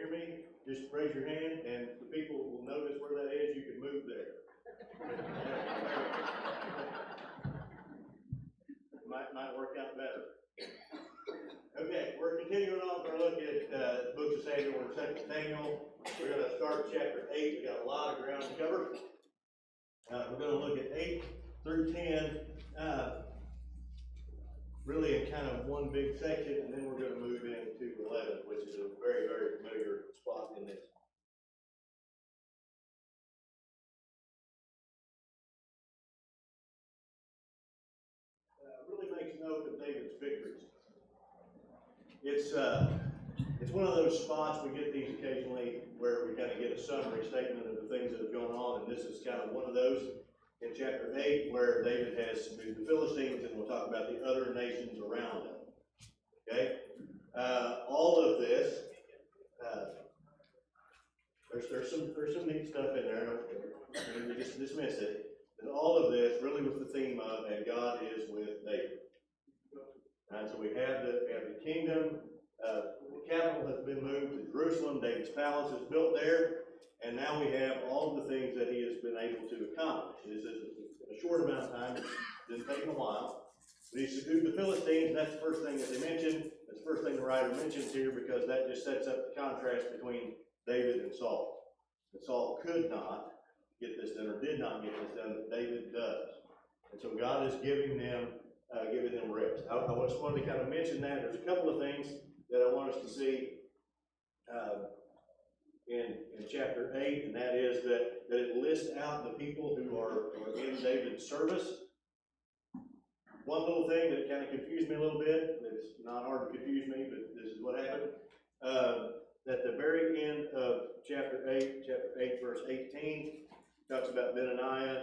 hear me, just raise your hand, and the people will notice where that is. You can move there. might work out better. Okay, we're continuing on our look at books of Samuel and 2 Samuel. We're going to start chapter 8. We got a lot of ground to cover. We're going to look at 8 through 10, really in kind of one big section, and then we're going to move into 11, which is a very, very familiar spot in this. Really makes note of David's victories. It's one of those spots we get these occasionally where we kind of get a summary statement of the things that have gone on, and this is kind of one of those in chapter 8 where David has subdued the Philistines, and we'll talk about the other nations around them. Okay? All of this, there's some neat stuff in there. We just dismiss it. And all of this really with the theme of, and God is with David. And so we have the kingdom, the capital has been moved to Jerusalem, David's palace is built there, and now we have all of the things that he has been able to accomplish. This is in a short amount of time, it's been taking a while. But he subdued the Philistines, and that's the first thing that they mention. That's the first thing the writer mentions here, because that just sets up the contrast between David and Saul. And Saul could not get this done, or did not get this done, but David does. And so God is giving them rest. I just wanted to kind of mention that. There's a couple of things that I want us to see in chapter 8, and that is that it lists out the people who are in David's service. One little thing that kind of confused me a little bit, it's not hard to confuse me, but this is what happened. At the very end of chapter 8 verse 18, talks about Benaniah,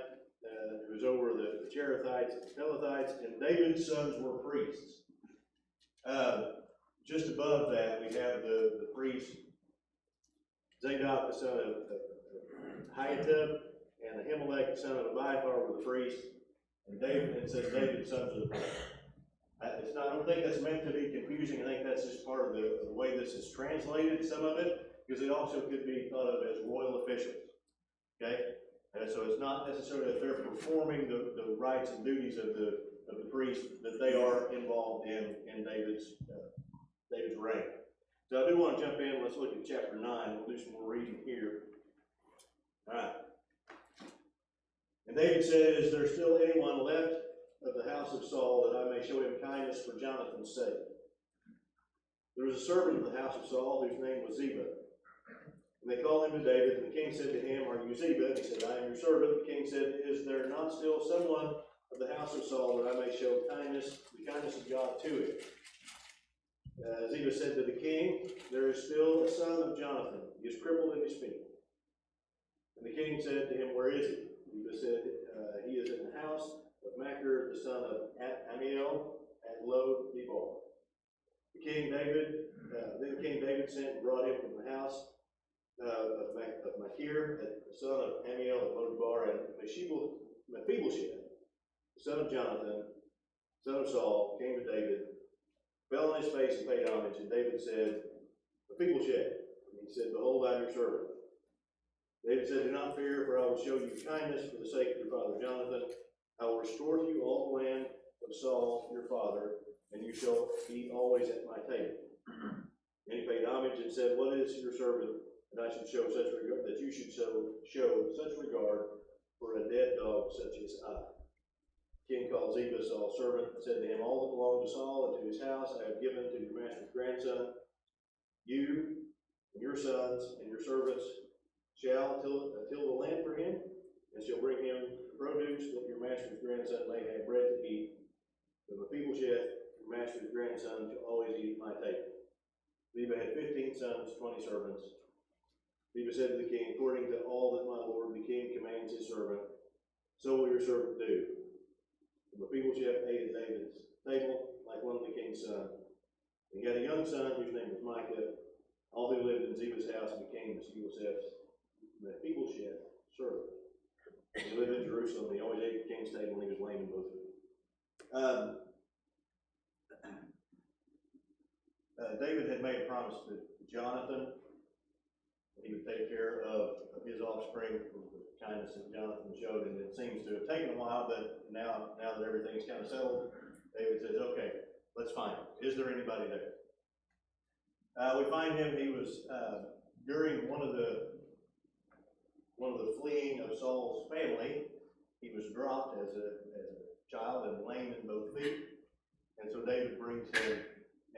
who was over the Cherethites and the Pelethites, and David's sons were priests. Just above that, we have the priest Zadok, the son of Ahitub, and Ahimelech, the son of Abiathar, were the priests. And David, it says David's sons of the priests. I don't think that's meant to be confusing. I think that's just part of the way this is translated, some of it, because it also could be thought of as royal officials. Okay? So it's not necessarily that they're performing the rights and duties of the priest, that they are involved in David's reign. So I do want to jump in. Let's look at chapter 9. We'll do some more reading here. All right. And David said, "Is there still anyone left of the house of Saul, that I may show him kindness for Jonathan's sake?" There was a servant of the house of Saul whose name was Ziba. And they called him to David, and the king said to him, "Are you Ziba?" And he said, "I am your servant." The king said, "Is there not still someone of the house of Saul, that I may show the kindness of God to him?" Ziba said to the king, "There is still a son of Jonathan. He is crippled in his feet." And the king said to him, "Where is he?" Ziba said, "He is in the house of Machir, the son of Amiel, at Lo-Debar." Then King David sent and brought him from the house of Machir, the son of Amiel at Lo-Debar, and Mephibosheth, the son of Jonathan, son of Saul, came to David, fell on his face and paid homage. And David said, "Mephibosheth." And he said, "Behold, I am your servant." David said, "Do not fear, for I will show you kindness for the sake of your father Jonathan. I will restore to you all the land of Saul your father, and you shall eat always at my table." And he paid homage and said, "What is your servant that I should show such regard, that you should show such regard for a dead dog such as I?" The king called Ziba, Saul's servant, and said to him, "All that belonged to Saul and to his house I have given to your master's grandson. You and your sons and your servants shall till the land for him, and shall bring him produce, that your master's grandson may have bread to eat. But Mephibosheth, your master's grandson, shall always eat at my table." Ziba had 15 sons, 20 servants. Ziba said to the king, "According to all that my lord the king commands his servant, so will your servant do." And Mephibosheth ate at David's table like one of the king's sons. And he had a young son whose name was Micah. All who lived in Ziba's house became Mephibosheth's servant. He lived in Jerusalem. He always ate at the king's table, and he was lame in both feet. David had made a promise to Jonathan he would take care of his offspring with the kindness that Jonathan showed, and it seems to have taken a while, but now that everything's kind of settled, David says, okay, let's find him. Is there anybody there? We find him, he was, during one of the fleeing of Saul's family, he was dropped as a child and lame in both feet. And so David brings him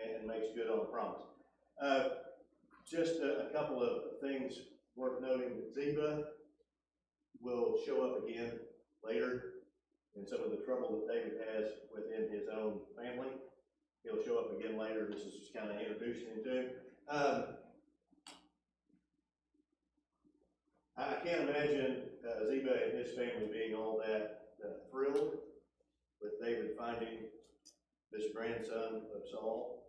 and makes good on the promise. Just a couple of things worth noting that Ziba will show up again later in some of the trouble that David has within his own family. He'll show up again later. This is just kind of introducing him to him. I can't imagine Ziba and his family being all that thrilled with David finding this grandson of Saul.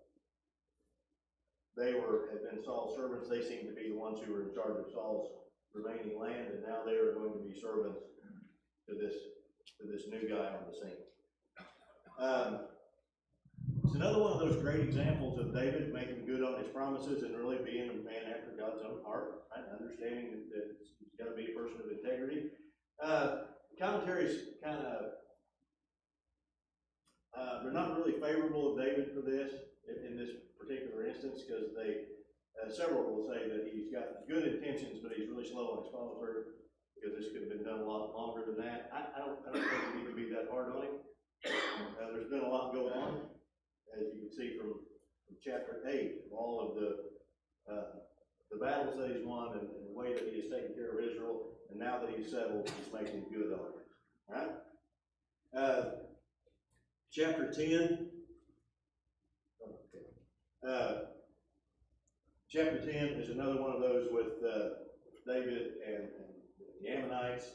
They had been Saul's servants. They seemed to be the ones who were in charge of Saul's remaining land, and now they are going to be servants to this new guy on the scene. It's another one of those great examples of David making good on his promises and really being a man after God's own heart, right? Understanding that he's got to be a person of integrity. Commentaries kind of, they're not really favorable of David for this in this particular instance, because several will say that he's got good intentions, but he's really slow on his follow through, because this could have been done a lot longer than that. I don't think we need to be that hard on him. There's been a lot going on, as you can see from chapter 8, of all of the battles that he's won and the way that he has taken care of Israel, and now that he's settled, he's making good on it. All right? Chapter 10. Chapter 10 is another one of those with David and the Ammonites,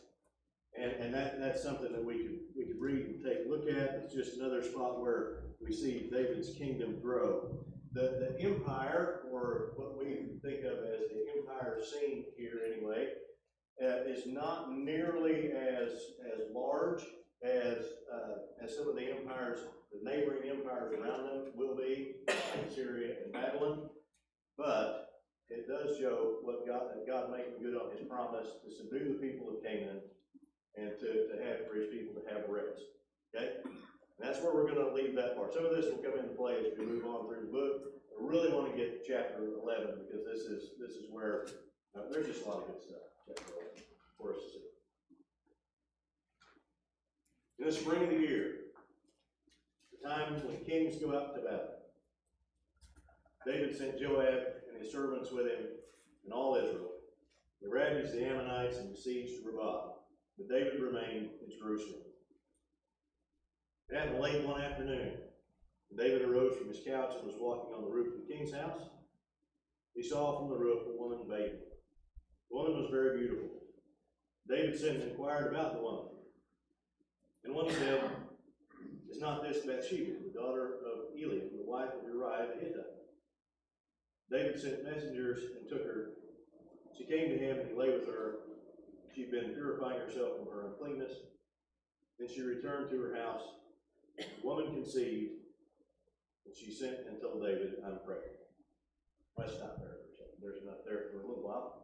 and that's something that we could read and take a look at. It's just another spot where we see David's kingdom grow. The empire, or what we think of as the empire scene here anyway, is not nearly as large as some of the empires, the neighboring empires around them will be, like Syria and Babylon. But it does show what God making good on his promise to subdue the people of Canaan and to have for his people to have rest. Okay? And that's where we're going to leave that part. Some of this will come into play as we move on through the book. I really want to get to chapter 11, because this is where there's just a lot of good stuff. Chapter 11 for us to see. In the spring of the year, the time when kings go out to battle, David sent Joab and his servants with him and all Israel. They ravaged the Ammonites and besieged Rabbah, but David remained in Jerusalem. It happened late one afternoon. David arose from his couch and was walking on the roof of the king's house. He saw from the roof a woman bathing. The woman was very beautiful. David sent and inquired about the woman. And one said, "Is not this Bathsheba, the daughter of Eliam, the wife of Uriah the Hittite?" David sent messengers and took her. She came to him, and he lay with her. She had been purifying herself from her uncleanness. Then she returned to her house. The woman conceived, and she sent and told David, "I'm pregnant." Let's stop there for a second. There's enough there for a little while.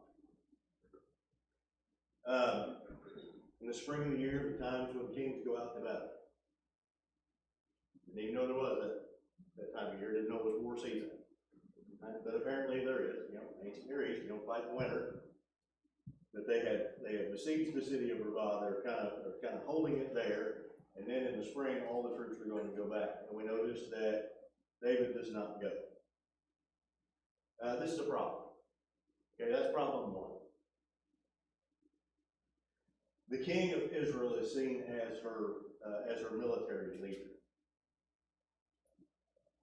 In the spring of the year, the times when kings go out to battle. Didn't even know there was that time of year. Didn't know it was war season. But apparently there is. Ancient Near East, you don't fight in winter. But they had besieged the city of Rabbah. They're kind of holding it there. And then in the spring, all the troops are going to go back. And we notice that David does not go. This is a problem. Okay, that's problem one. The king of Israel is seen as her military leader.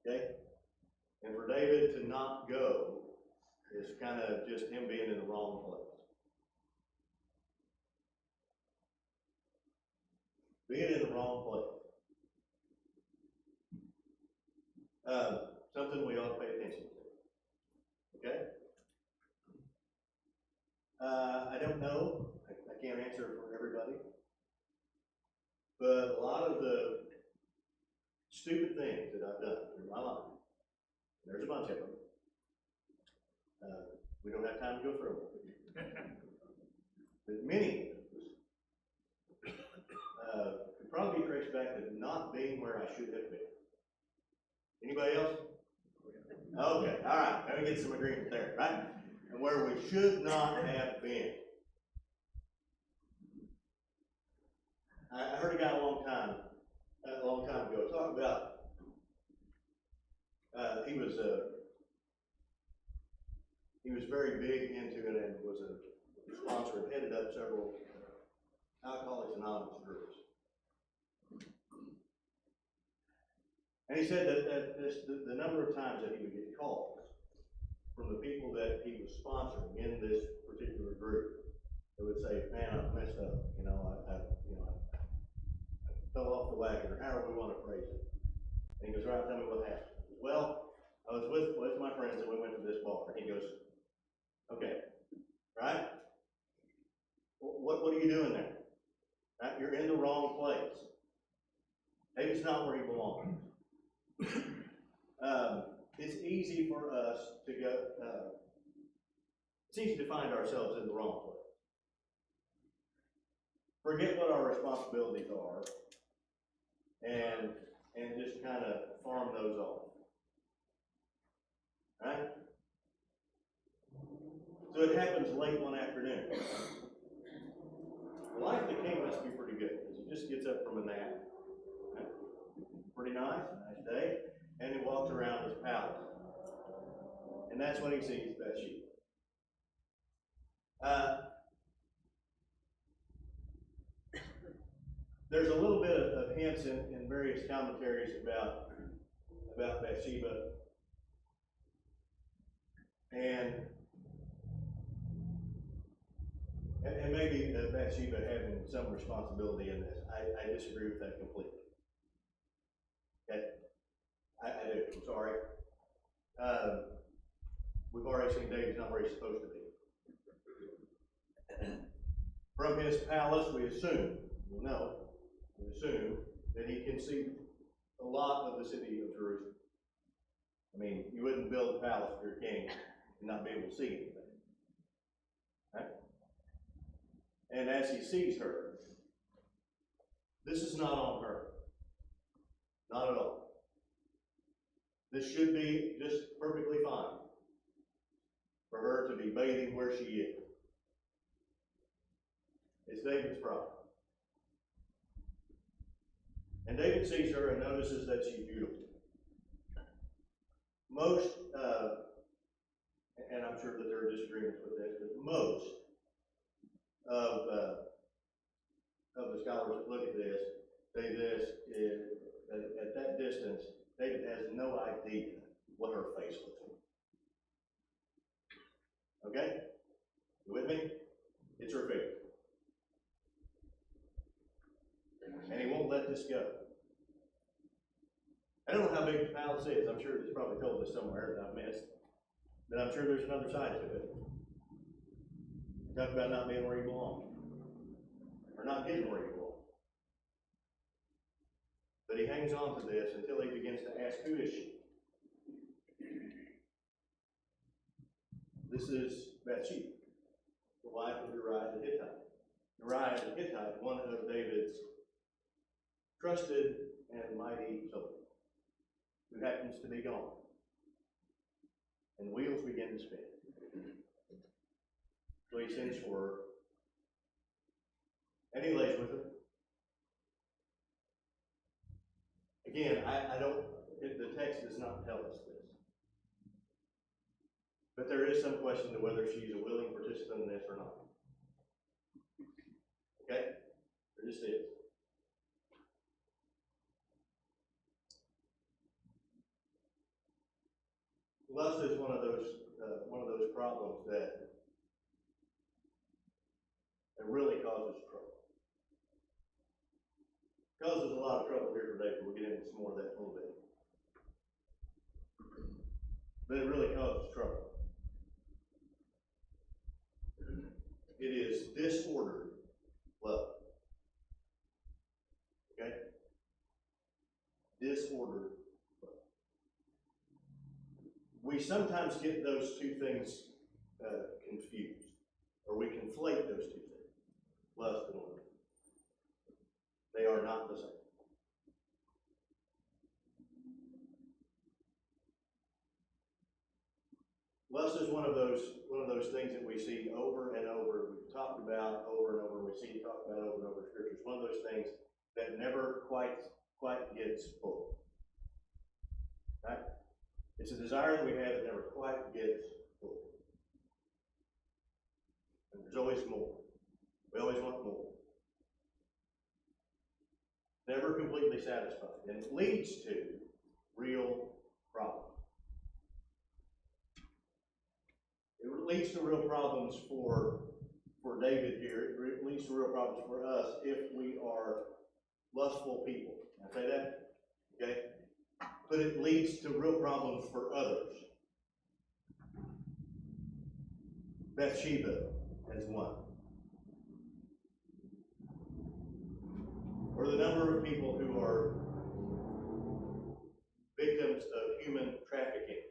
Okay? And for David to not go is kind of just him being in the wrong place. Being in the wrong place. Something we ought to pay attention to. Okay? I don't know. I can't answer for everybody. But a lot of the stupid things that I've done in my life, there's a bunch of them. We don't have time to go through them. But many could probably be traced back to not being where I should have been. Anybody else? Okay, all right, let me get some agreement there, right? And where we should not have been. I heard a guy a long time ago talk about, he was very big into it and was a sponsor and headed up several Alcoholics Anonymous groups. And he said that the number of times that he would get calls from the people that he was sponsoring in this particular group, they would say, "Man, I've messed up. I fell off the wagon," or however we want to phrase it. And he goes, "Right, tell me what happened." He goes, "Well, I was with my friends and we went to this bar." And he goes, "Okay, right? What are you doing there? Right? You're in the wrong place. Maybe it's not where you belong." It's easy for us to go, it's easy to find ourselves in the wrong place. Forget what our responsibilities are and just kind of farm those off. Right? So it happens late one afternoon. The life of the king must be pretty good because he just gets up from a nap. Right? Pretty nice day. And he walks around his palace. And that's when he sees Bathsheba. There's a little bit of hints in various commentaries about Bathsheba. And maybe Bathsheba having some responsibility in this. I disagree with that completely. Okay? I do. I'm sorry. We've already seen David's not where he's supposed to be. From his palace, we assume that he can see a lot of the city of Jerusalem. I mean, you wouldn't build a palace for your king and not be able to see anything. Right? And as he sees her, this is not on her. Not at all. This should be just perfectly fine for her to be bathing where she is. It's David's problem. And David sees her and notices that she's beautiful. Most, and I'm sure that there are disagreements with this, but most of the scholars that look at this say this is that at that distance, David has no idea what her face looks like. Okay? You with me? It's her figure. And he won't let this go. I don't know how big the palace is. I'm sure it's probably told us somewhere that I've missed. But I'm sure there's another side to it. Talk about not being where you belong. Or not getting where you belong. But he hangs on to this until he begins to ask, who is she? This is Bathsheba, the wife of Uriah the Hittite. Uriah the Hittite, one of David's trusted and mighty soldiers, who happens to be gone. And the wheels begin to spin. So he sends for her, and he lays with her. Again, the text does not tell us this. But there is some question to whether she's a willing participant in this or not. Okay? There just is. Lust is one of those problems that really causes trouble. It causes a lot of trouble here today, but we'll get into some more of that in a little bit. But it really causes trouble. It is disordered love. Okay? Disordered love. We sometimes get those two things confused or we conflate those two things, lust and order. They are not the same. Lust is one of those things that we see over and over. We've talked about over and over. We see it talked about over and over in Scripture. It's one of those things that never quite gets full. Right? It's a desire that we have that never quite gets full. And there's always more. We always want more. Never completely satisfied. And it leads to real problems. It leads to real problems for David here. It leads to real problems for us if we are lustful people. Can I say that? Okay? But it leads to real problems for others. Bathsheba as one. Or the number of people who are victims of human trafficking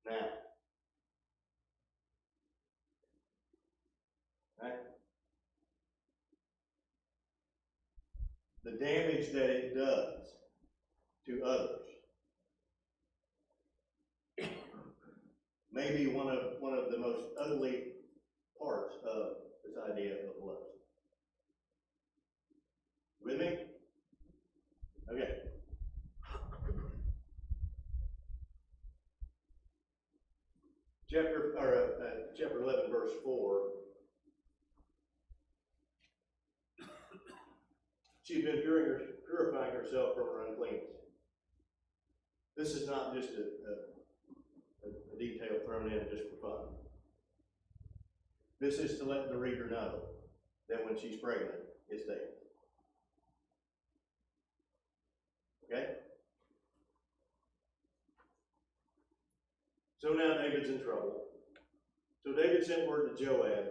now. Right? The damage that it does to others may be one of the most ugly parts of this idea of lust. With me? Okay. Chapter 11, verse 4. She'd been purifying herself from her uncleanness. This is not just a detail thrown in just for fun. This is to let the reader know that when she's pregnant, it's David. Okay? So now David's in trouble. So David sent word to Joab,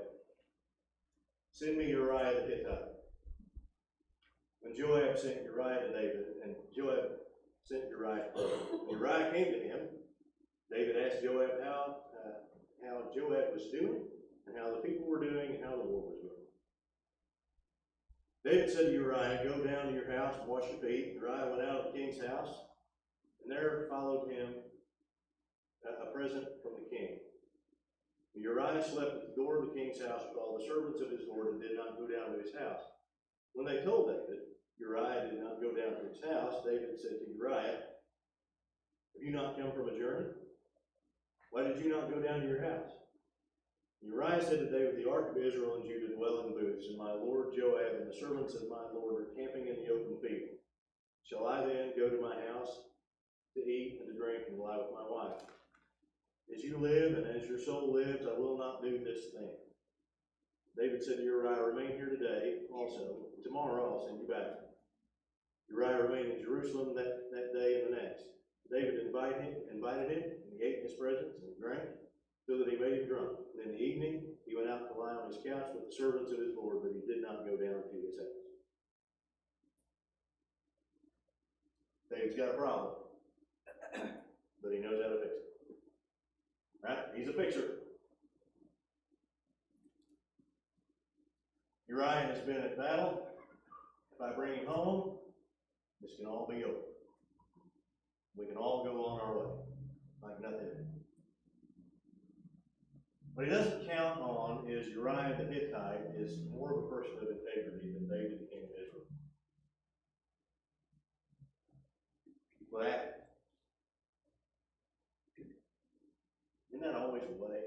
send me Uriah the Hittite. When Joab sent Uriah to David, and Joab sent Uriah to David. When Uriah came to him, David asked Joab how Joab was doing, and how the people were doing, and how the war was going. David said to Uriah, go down to your house and wash your feet. Uriah went out of the king's house, and there followed him a present from the king. Uriah slept at the door of the king's house with all the servants of his lord and did not go down to his house. When they told David, Uriah did not go down to his house, David said to Uriah, have you not come from a journey? Why did you not go down to your house? Uriah said to David, the ark of Israel and Judah dwell in booths, and my lord Joab and the servants of my lord are camping in the open field. Shall I then go to my house to eat and to drink and lie with my wife? As you live and as your soul lives, I will not do this thing. David said to Uriah, remain here today also. Tomorrow I'll send you back. Uriah remained in Jerusalem that day and the next. David invited him, and he ate in his presence and drank, so that he made him drunk. And in the evening, he went out to lie on his couch with the servants of his lord, but he did not go down to his house. David's got a problem, but he knows how to fix it. Right? He's a fixer. Uriah has been at battle. If I bring him home, this can all be over. We can all go on our way like nothing. What he doesn't count on is Uriah the Hittite is more of a person of integrity than David the king of Israel. What happened? Isn't that always the way?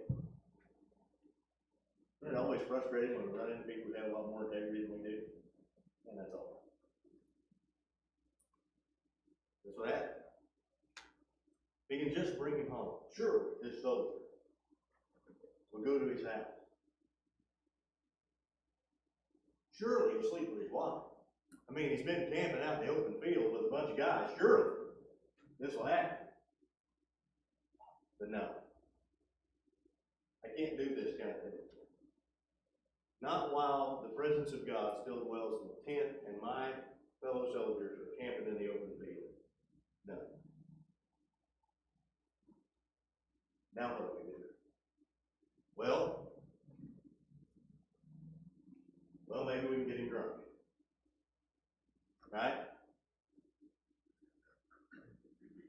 Isn't it always frustrating when we run into people who have a lot more integrity than we do? And that's all. That's what happened. He can just bring him home. Sure, his soldier will go to his house. Surely he'll sleep with his wife. I mean, he's been camping out in the open field with a bunch of guys. Surely this will happen. But no. I can't do this kind of thing. Not while the presence of God still dwells in the tent and my fellow soldiers are camping in the open field. No. Now what do we do? Well,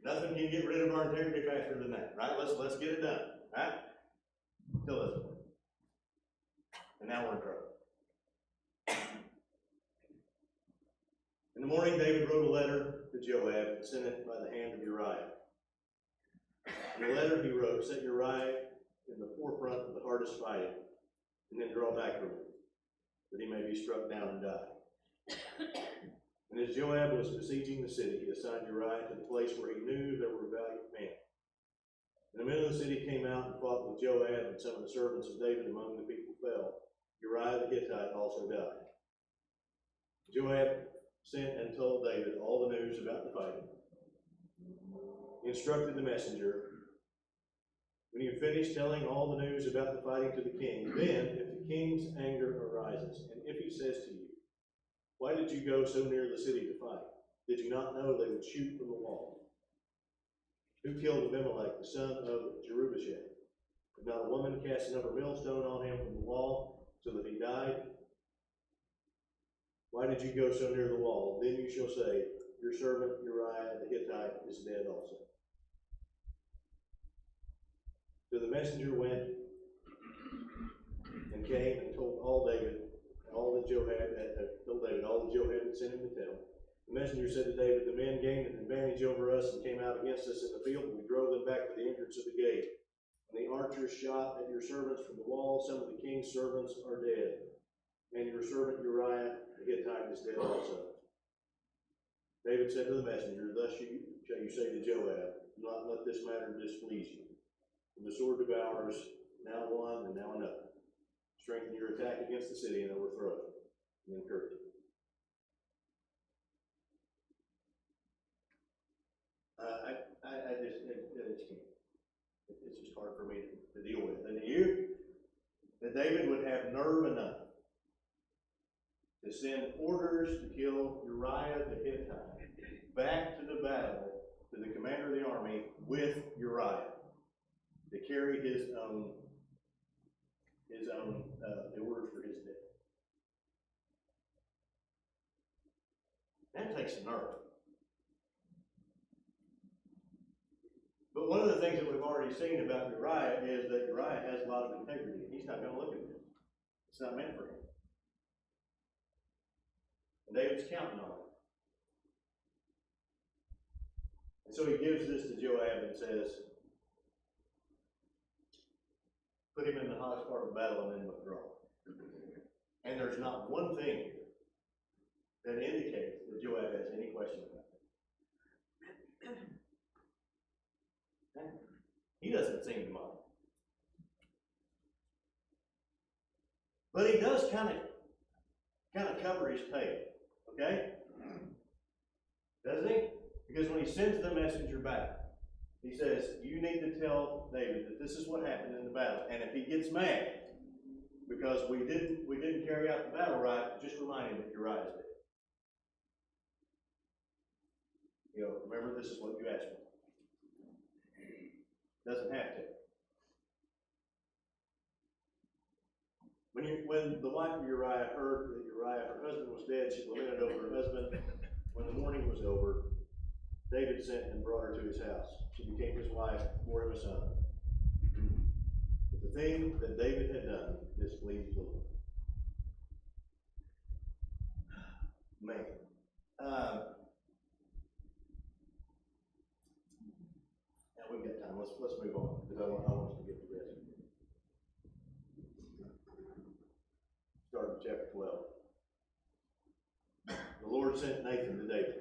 Nothing can get rid of our integrity faster than that, right? Let's get it done, right? Till this point. And now we're in trouble. In the morning, David wrote a letter to Joab and sent it by the hand of Uriah. In the letter he wrote, set Uriah in the forefront of the hardest fighting, and then draw back from him, that he may be struck down and die. And as Joab was besieging the city, he assigned Uriah to the place where he knew there were valiant men. And the men of the city came out and fought with Joab, and some of the servants of David among the people fell. Uriah the Hittite also died. Joab sent and told David all the news about the fighting. He instructed the messenger, when you finish telling all the news about the fighting to the king, then if the king's anger arises, and if he says to you, why did you go so near the city to fight? Did you not know they would shoot from the wall? Who killed Abimelech, the son of Jerubbaal? Did not a woman cast another millstone on him from the wall, so that he died? Why did you go so near the wall? Then you shall say, your servant Uriah the Hittite is dead also. So the messenger went and came and told David all that Joab had sent him to tell. The messenger said to David, the men gained an advantage over us and came out against us in the field, and we drove them back to the entrance of the gate. And the archers shot at your servants from the wall. Some of the king's servants are dead, and your servant Uriah the Hittite is dead also. David said to the messenger, thus shall you say to Joab, do not let this matter displease you. For the sword devours now one and now another. Strengthen your attack against the city and overthrow it. And encourage it. I just can't. It's just hard for me to deal with. And that David would have nerve enough to send orders to kill Uriah the Hittite back to the battle to the commander of the army with Uriah to carry his own the orders for his death. That takes some nerve. But one of the things that we've already seen about Uriah is that Uriah has a lot of integrity. He's not going to look at this. It's not meant for him. And David's counting on it. And so he gives this to Joab and says, put him in the hottest part of the battle and then withdraw. And there's not one thing here that indicates that Joab has any question about it. He doesn't seem to mind. But he does kind of cover his tail, okay? Doesn't he? Because when he sends the messenger back, he says, you need to tell David that this is what happened in the battle. And if he gets mad because we didn't carry out the battle right, just remind him that Uriah is dead. Remember, this is what you asked for. Doesn't have to. When the wife of Uriah heard that Uriah, her husband, was dead, she lamented over her husband. When the mourning was over, David sent and brought her to his house. She became his wife, bore him a son. But the thing that David had done displeased the Lord. Man. Now we've got time. Let's move on, because I want us to get to rest. Start in chapter 12. The Lord sent Nathan to David.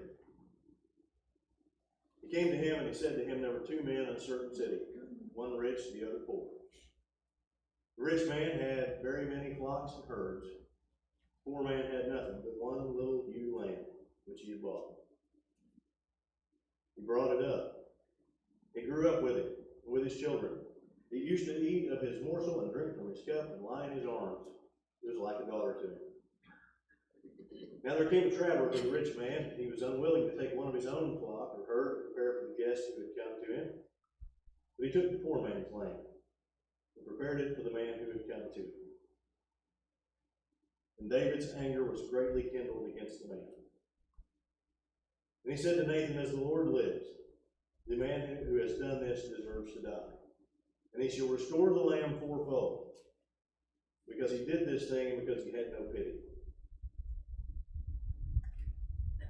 He came to him and he said to him, there were two men in a certain city, one rich, the other poor. The rich man had very many flocks and herds. The poor man had nothing but one little ewe lamb, which he had bought. He brought it up. He grew up with it, and with his children. He used to eat of his morsel and drink from his cup and lie in his arms. It was like a daughter to him. Now there came a traveler to the rich man, and he was unwilling to take one of his own flock or herd to prepare for the guests who had come to him. But he took the poor man's lamb and prepared it for the man who had come to him. And David's anger was greatly kindled against the man. And he said to Nathan, as the Lord lives, The man who has done this deserves to die. And he shall restore the lamb fourfold, because he did this thing and because he had no pity.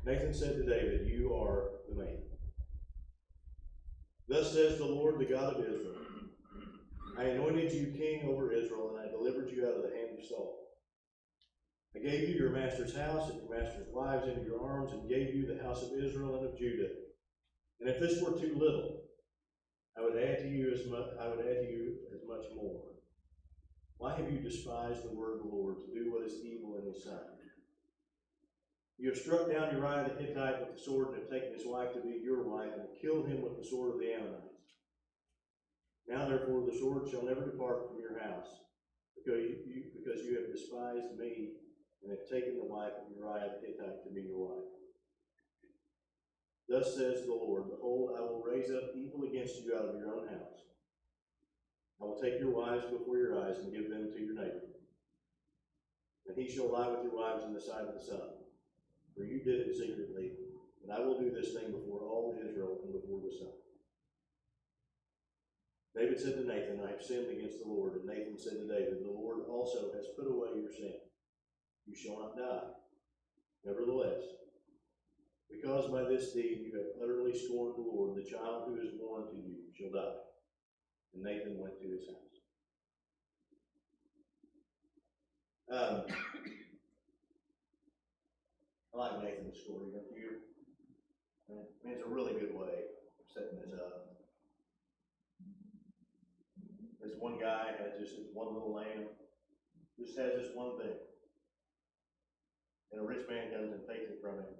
Nathan said to David, you are the man. Thus says the Lord, the God of Israel, I anointed you king over Israel, and I delivered you out of the hand of Saul. I gave you your master's house and your master's wives into your arms, and gave you the house of Israel and of Judah. And if this were too little, I would add to you as much more. Why have you despised the word of the Lord to do what is evil in his sight? You have struck down Uriah the Hittite with the sword, and have taken his wife to be your wife, and have killed him with the sword of the Ammonites. Now therefore the sword shall never depart from your house, because you have despised me, and have taken the wife of Uriah the Hittite to be your wife. Thus says the Lord, behold, I will raise up evil against you out of your own house. I will take your wives before your eyes and give them to your neighbor. And he shall lie with your wives in the sight of the sun, for you did it secretly, and I will do this thing before all Israel and before the sun. David said to Nathan, I have sinned against the Lord. And Nathan said to David, the Lord also has put away your sin. You shall not die. Nevertheless, because by this deed you have utterly scorned the Lord, the child who is born to you shall die. And Nathan went to his house. I like Nathan's story, don't you? I mean, it's a really good way of setting this up. This one guy has just this one little lamb, just has this one thing. And a rich man comes and takes it from him.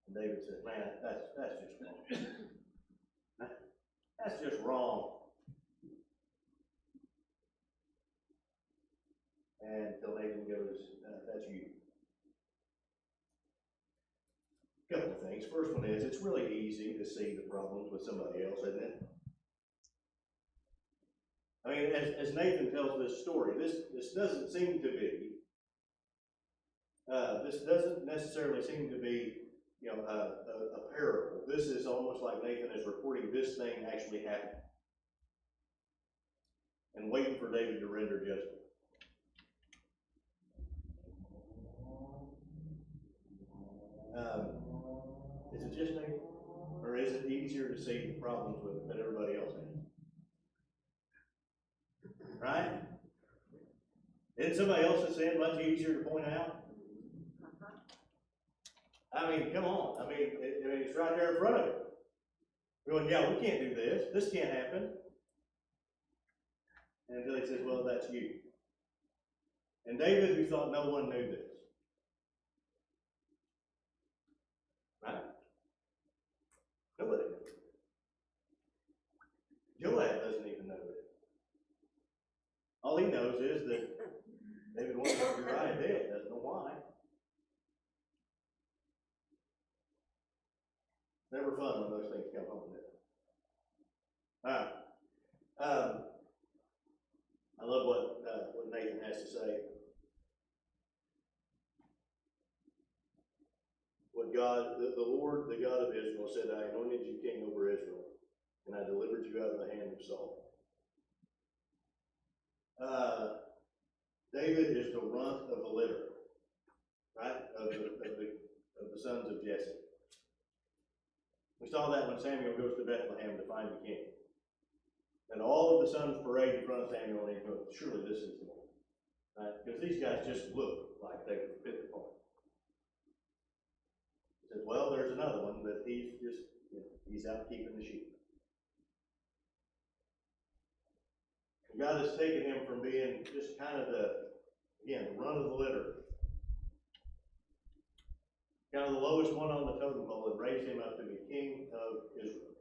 And David says, man, that's just wrong. That's just wrong. And until Nathan goes, that's you. A couple of things. First one is, it's really easy to see the problems with somebody else, isn't it? I mean, as Nathan tells this story, this doesn't seem to be, this doesn't necessarily seem to be, a parable. This is almost like Nathan is reporting this thing actually happened and waiting for David to render judgment. Is it just Nathan, or is it easier to see the problems with that everybody else has? Right? Isn't somebody else's sin much easier to point out? I mean, come on. I mean, it's right there in front of you. We're going, yeah, we can't do this. This can't happen. And until he says, well, that's you. And David, who thought no one knew this. Right? Nobody knows. Joab doesn't even know this. All he knows is that David wants Uriah dead. Doesn't know why. Never fun when those things come home, is it? All right. I love what Nathan has to say. What God, the Lord, the God of Israel, said, I anointed you king over Israel, and I delivered you out of the hand of Saul. David is the runt of the litter, right? Of the sons of Jesse. We saw that when Samuel goes to Bethlehem to find the king. And all of the sons parade in front of Samuel, and he goes, surely this is the one. Right? Because these guys just look like they would fit the part. He says, well, there's another one, but he's just, he's out keeping the sheep. And God has taken him from being just kind of the run of the litter, kind of the lowest one on the totem pole, and raised him up to be king of Israel.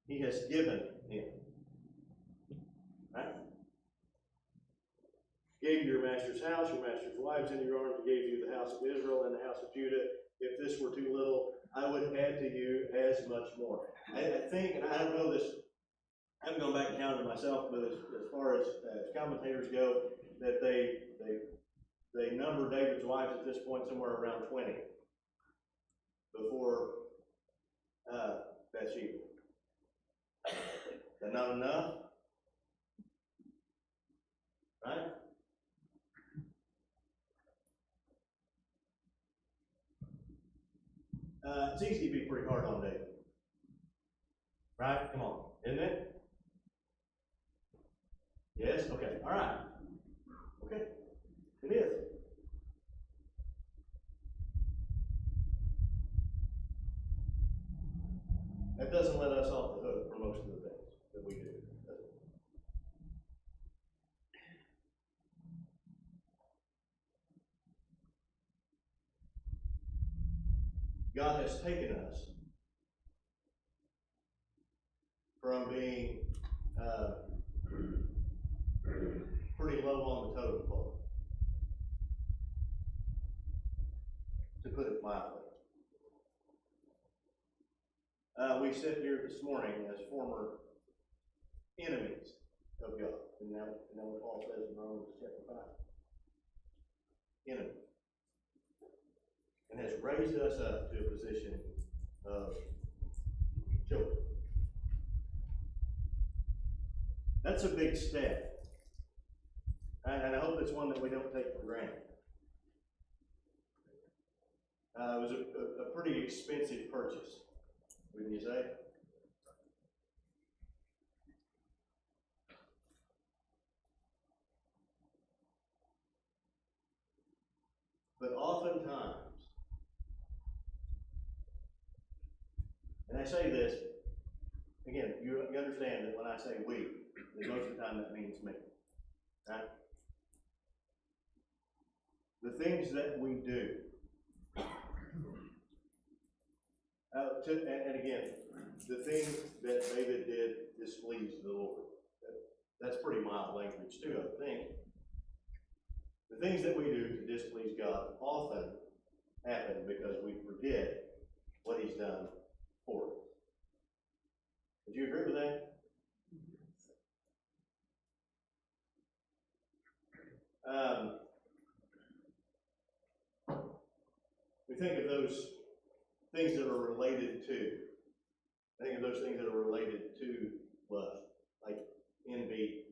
He has given him. Right? Gave you your master's house, your master's wives into your arms, and gave you the house of Israel and the house of Judah. If this were too little, I would add to you as much more. I think, and I don't know this, I haven't gone back and counted myself, but as far as commentators go, that they number David's wives at this point somewhere around 20 before not enough, right? It's easy to be pretty hard on David, right? Come on, isn't it? Yes? Okay, all right. Okay, it is. That doesn't let us off the hook for most of the things that we do. God has taken us from being pretty low on the totem pole, to put it mildly. We sit here this morning as former enemies of God. And now what Paul says in Romans chapter 5. Enemy. And has raised us up to a position of children. That's a big step. And I hope it's one that we don't take for granted. It was a pretty expensive purchase, wouldn't you say? But oftentimes, and I say this, again, you understand that when I say we, that most of the time that means me, right? The things that we do, and again, the things that David did displeased the Lord. That's pretty mild language too, I think. The things that we do to displease God often happen because we forget what He's done for us. Would you agree with that? We think of those things that are related to, I think of those things that are related to lust, like envy,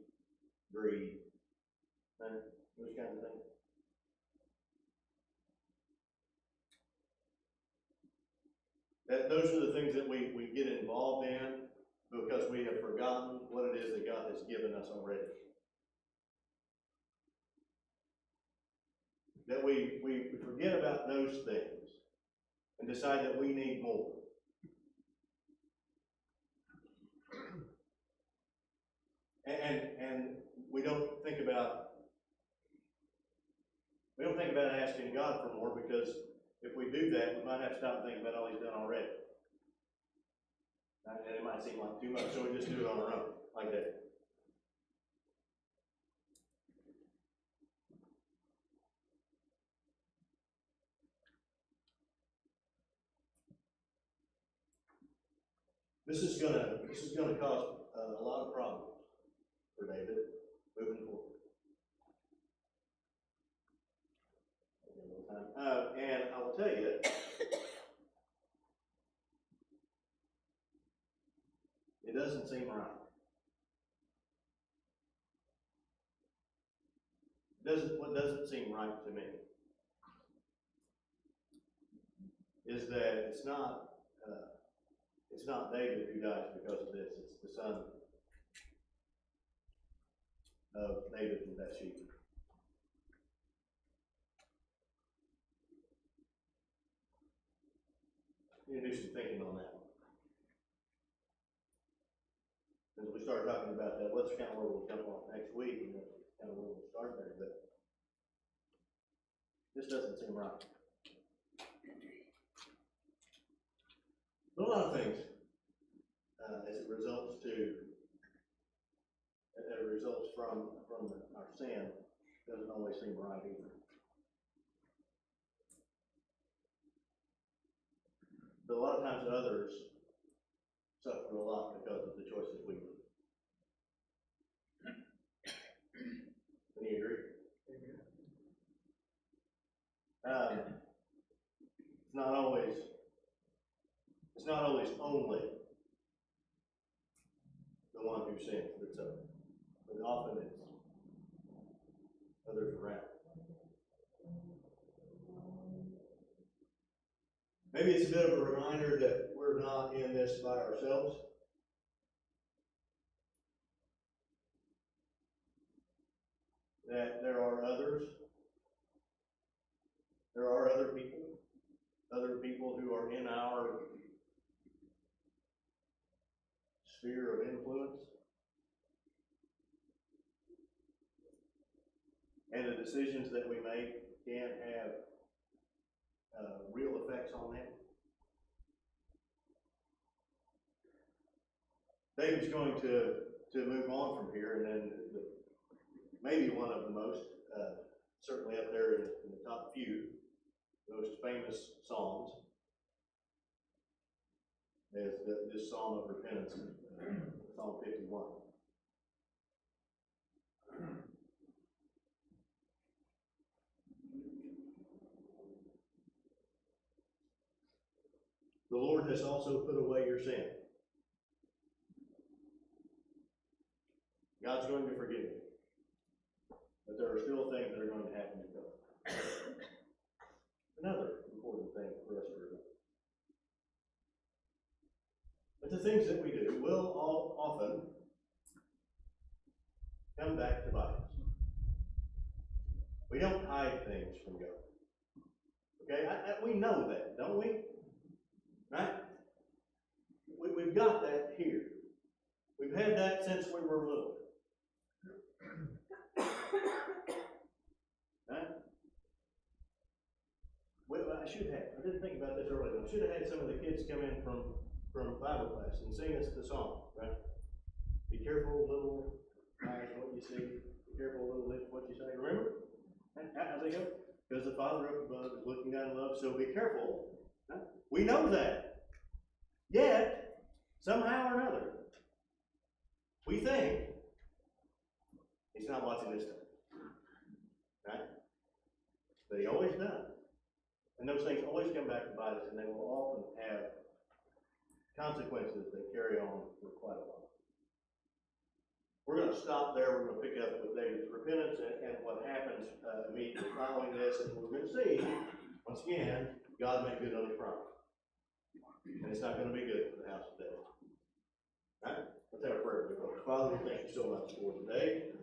greed, those kinds of things. Those are the things that we get involved in because we have forgotten what it is that God has given us already. That we forget about those things and decide that we need more. And we don't think about asking God for more, because if we do that, we might have to stop and think about all He's done already. And it might seem like too much, so we just do it on our own, like that. This is gonna cause a lot of problems for David moving forward. And I will tell you, it doesn't seem right. What doesn't seem right to me is that it's not David who dies because of this. It's the son of David and Bathsheba. You need to do some thinking on that one. As we start talking about that, that's kind of where we'll jump off next week, and that's kind of where we'll start there. But this doesn't seem right. But a lot of things, as it results from our sin, doesn't always seem right either. But a lot of times others suffer a lot because of the choices we make. Do you agree? It's not always only the the one who sins that's up. But often it's others around. Maybe it's a bit of a reminder that we're not in this by ourselves. That there are others. There are other people who are in our sphere of influence. And the decisions that we make can have real effects on them. David's going to move on from here, and then maybe one of the most, certainly up there in the top few, most famous psalms is this Psalm of Repentance, Psalm 51. The Lord has also put away your sin. God's going to forgive you. But there are still things that are going to happen to God. Another important thing for us to remember. But the things that we do will all often come back to bite us. We don't hide things from God. Okay? We know that, don't we? Right? We've got that here. We've had that since we were little. Right? Well, I didn't think about this earlier. I should have had some of the kids come in from Bible class and sing us the song, right? Be careful, little eyes, what you see. Be careful, little lips, what you say. Remember? How's they go? Because the Father up above is looking down in love, so be careful. Right? We know that. Yet, somehow or another, we think He's not watching this time. Right? But He always does. And those things always come back to bite us, and they will often have consequences that carry on for quite a while. We're going to stop there. We're going to pick up with David's repentance and what happens immediately following this, and we're going to see, once again, God made good on His promise. And it's not going to be good for the house of David. All right? Let's have a prayer. Father, we thank you so much for today.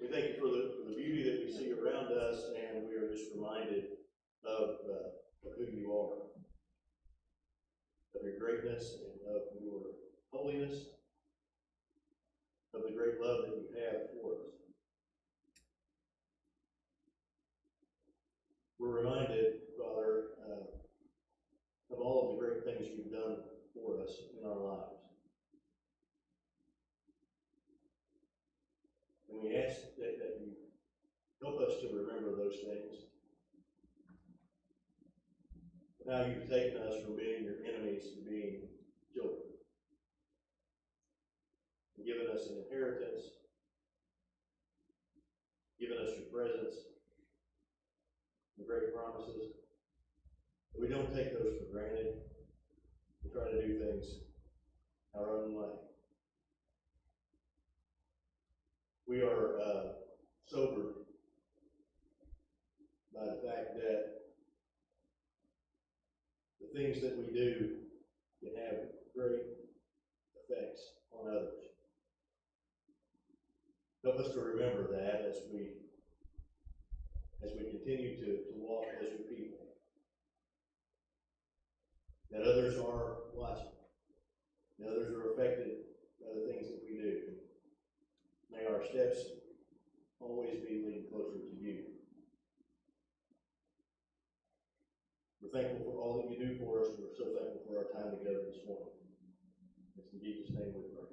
We thank you for the beauty that we see around us, and we are just reminded of who you are, of your greatness, and of your holiness, of the great love that you have for us. We're reminded, Father, of all of the great things you've done for us in our lives. And we ask that you help us to remember those things. How you've taken us from being your enemies to being children. And given us an inheritance. Given us your presence. The great promises. We don't take those for granted. We try to do things our own way. We are sobered by the fact that the things that we do can have great effects on others. Help us to remember that as we continue to walk as your people. That others are watching. That others are affected by the things that we do. May our steps always be leading closer to you. We're thankful for all that you do for us. We're so thankful for our time together this morning. It's in Jesus' name we pray.